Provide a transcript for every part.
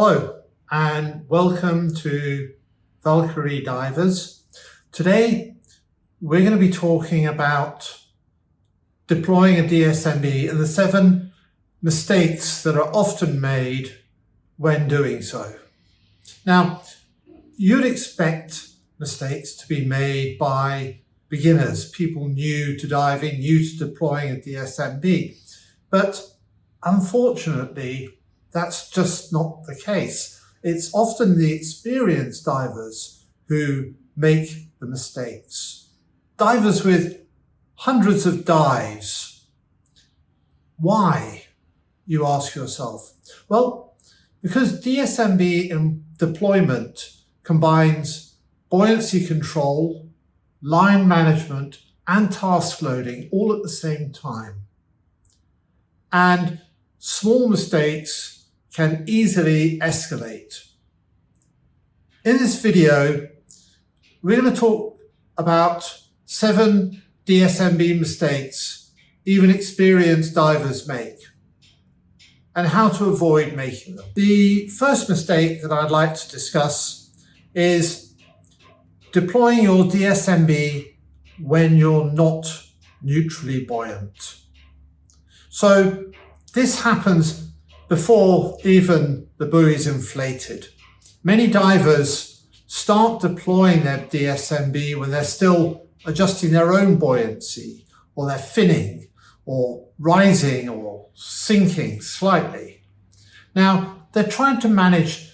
Hello and welcome to Valkyrie Divers. Today we're going to be talking about deploying a DSMB and the 7 mistakes that are often made when doing so. Now, you'd expect mistakes to be made by beginners, people new to diving, new to deploying a DSMB, but unfortunately that's just not the case. It's often the experienced divers who make the mistakes. Divers with hundreds of dives. Why, you ask yourself? Well, because DSMB in deployment combines buoyancy control, line management, and task loading all at the same time. And small mistakes can easily escalate. In this video, we're going to talk about 7 DSMB mistakes even experienced divers make and how to avoid making them. The first mistake that I'd like to discuss is deploying your DSMB when you're not neutrally buoyant. So this happens before even the buoy is inflated. Many divers start deploying their DSMB when they're still adjusting their own buoyancy, or they're finning, or rising, or sinking slightly. Now, they're trying to manage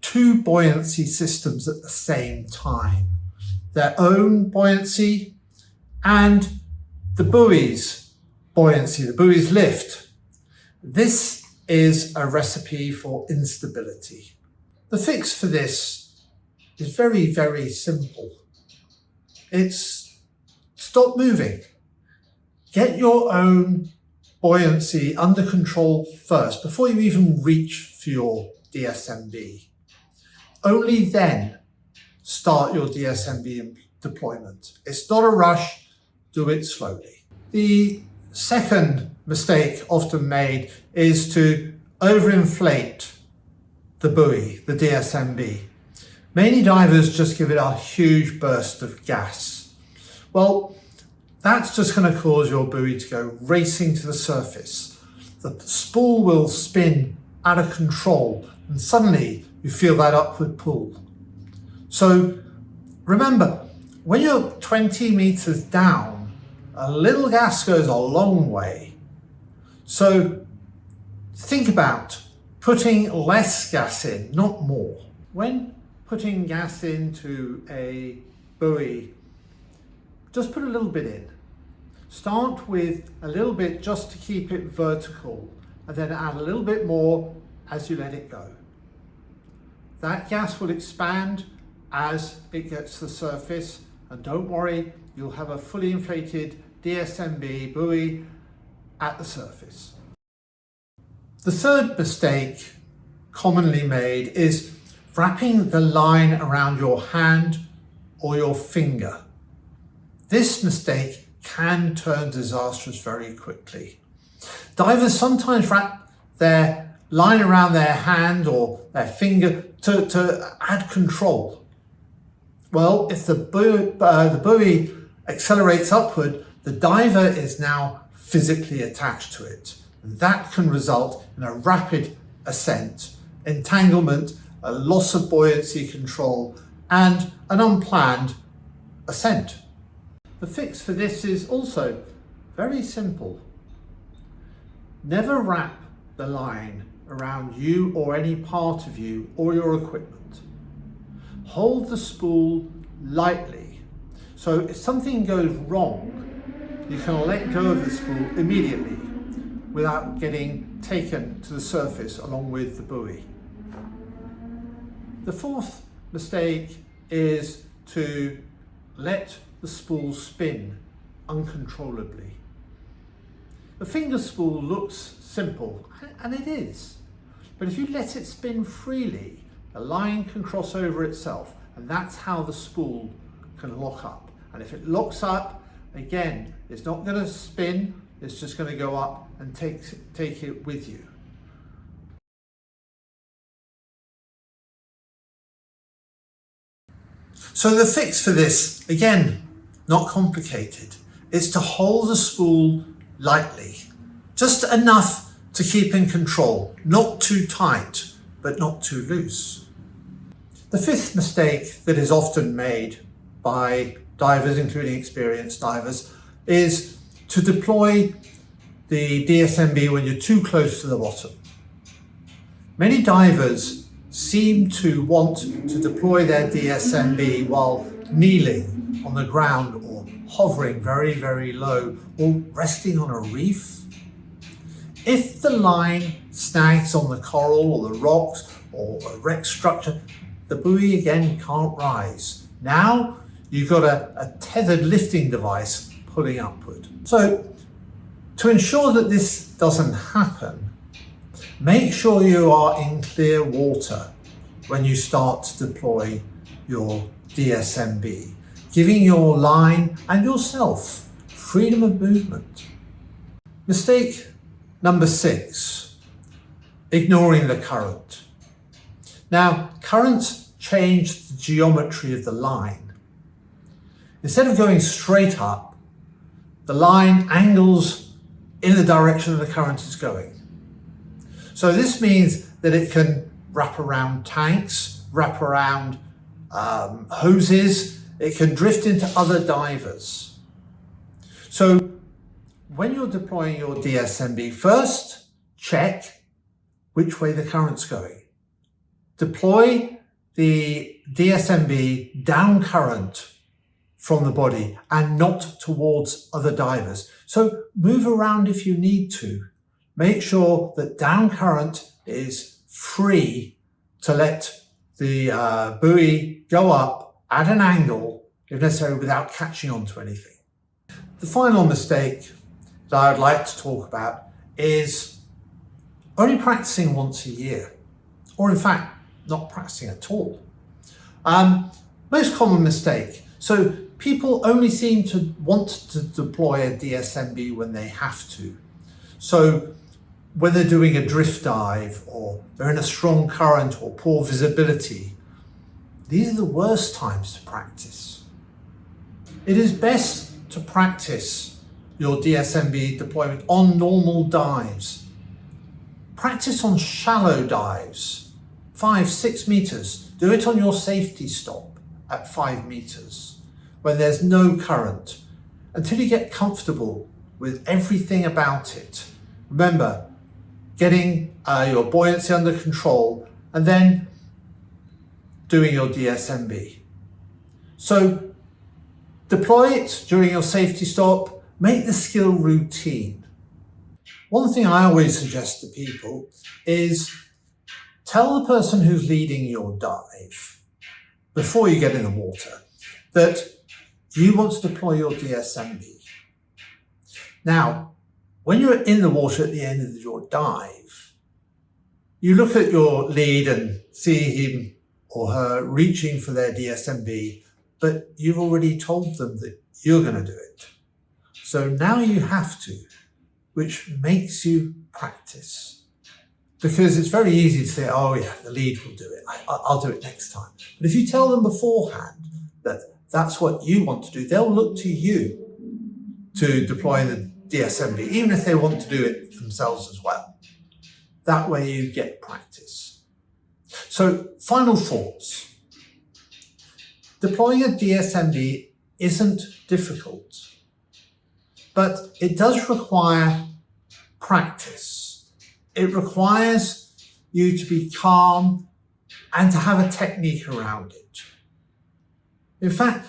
2 buoyancy systems at the same time. Their own buoyancy and the buoy's buoyancy, the buoy's lift. This is a recipe for instability. The fix for this is very, very simple. It's stop moving. Get your own buoyancy under control first before you even reach for your DSMB. Only then start your DSMB deployment. It's not a rush, do it slowly. The second mistake often made is to overinflate the buoy, the DSMB. Many divers just give it a huge burst of gas. Well, that's just going to cause your buoy to go racing to the surface. The spool will spin out of control and suddenly you feel that upward pull. So remember, when you're 20 meters down, a little gas goes a long way. So think about putting less gas in, not more. When putting gas into a buoy, just put a little bit in. Start with a little bit just to keep it vertical, and then add a little bit more as you let it go. That gas will expand as it gets to the surface, and don't worry, you'll have a fully inflated DSMB buoy at the surface. The third mistake commonly made is wrapping the line around your hand or your finger. This mistake can turn disastrous very quickly. Divers sometimes wrap their line around their hand or their finger to add control. Well, if the buoy accelerates upward, the diver is now physically attached to it. That can result in a rapid ascent, entanglement, a loss of buoyancy control, and an unplanned ascent. The fix for this is also very simple. Never wrap the line around you or any part of you or your equipment. Hold the spool lightly, so if something goes wrong, you can let go of the spool immediately without getting taken to the surface along with the buoy. The fourth mistake is to let the spool spin uncontrollably. The finger spool looks simple, and it is, but if you let it spin freely, the line can cross over itself, and that's how the spool can lock up. And if it locks up, again, it's not going to spin, it's just going to go up and take it with you. So the fix for this, again, not complicated. It's to hold the spool lightly, just enough to keep in control, not too tight, but not too loose. The fifth mistake that is often made by divers, including experienced divers, is to deploy the DSMB when you're too close to the bottom. Many divers seem to want to deploy their DSMB while kneeling on the ground or hovering very, very low or resting on a reef. If the line snags on the coral or the rocks or a wrecked structure, the buoy again can't rise. Now you've got a tethered lifting device pulling upward. So to ensure that this doesn't happen, make sure you are in clear water when you start to deploy your DSMB, giving your line and yourself freedom of movement. Mistake number 6, ignoring the current. Now, currents change the geometry of the line. Instead of going straight up, the line angles in the direction the current is going. So this means that it can wrap around tanks, wrap around hoses, it can drift into other divers. So when you're deploying your DSMB, first check which way the current's going. Deploy the DSMB down current from the body and not towards other divers. So move around if you need to. Make sure that down current is free to let the buoy go up at an angle, if necessary, without catching onto anything. The final mistake that I would like to talk about is only practicing once a year, or in fact, not practicing at all. Most common mistake. So people only seem to want to deploy a DSMB when they have to. So when they're doing a drift dive or they're in a strong current or poor visibility, these are the worst times to practice. It is best to practice your DSMB deployment on normal dives. Practice on shallow dives, 5-6 meters. Do it on your safety stop at 5 meters when there's no current until you get comfortable with everything about it. Remember, getting your buoyancy under control and then doing your DSMB. So deploy it during your safety stop, make the skill routine. One thing I always suggest to people is tell the person who's leading your dive before you get in the water that you want to deploy your DSMB. Now, when you're in the water at the end of your dive, you look at your lead and see him or her reaching for their DSMB, but you've already told them that you're going to do it. So now you have to, which makes you practice. Because it's very easy to say, oh yeah, the lead will do it. I'll do it next time. But if you tell them beforehand that that's what you want to do, they'll look to you to deploy the DSMB, even if they want to do it themselves as well. That way you get practice. So final thoughts. Deploying a DSMB isn't difficult, but it does require practice. It requires you to be calm and to have a technique around it. In fact,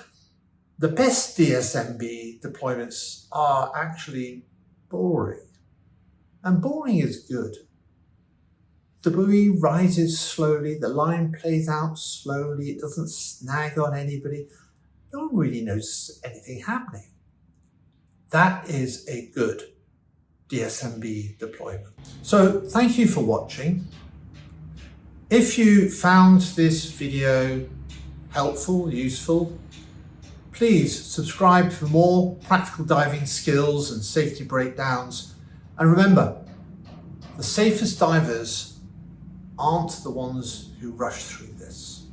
the best DSMB deployments are actually boring. And boring is good. The buoy rises slowly, the line plays out slowly, it doesn't snag on anybody. No one really knows anything happening. That is a good DSMB deployment. So thank you for watching. If you found this video helpful, useful, please subscribe for more practical diving skills and safety breakdowns. And remember, the safest divers aren't the ones who rush through this.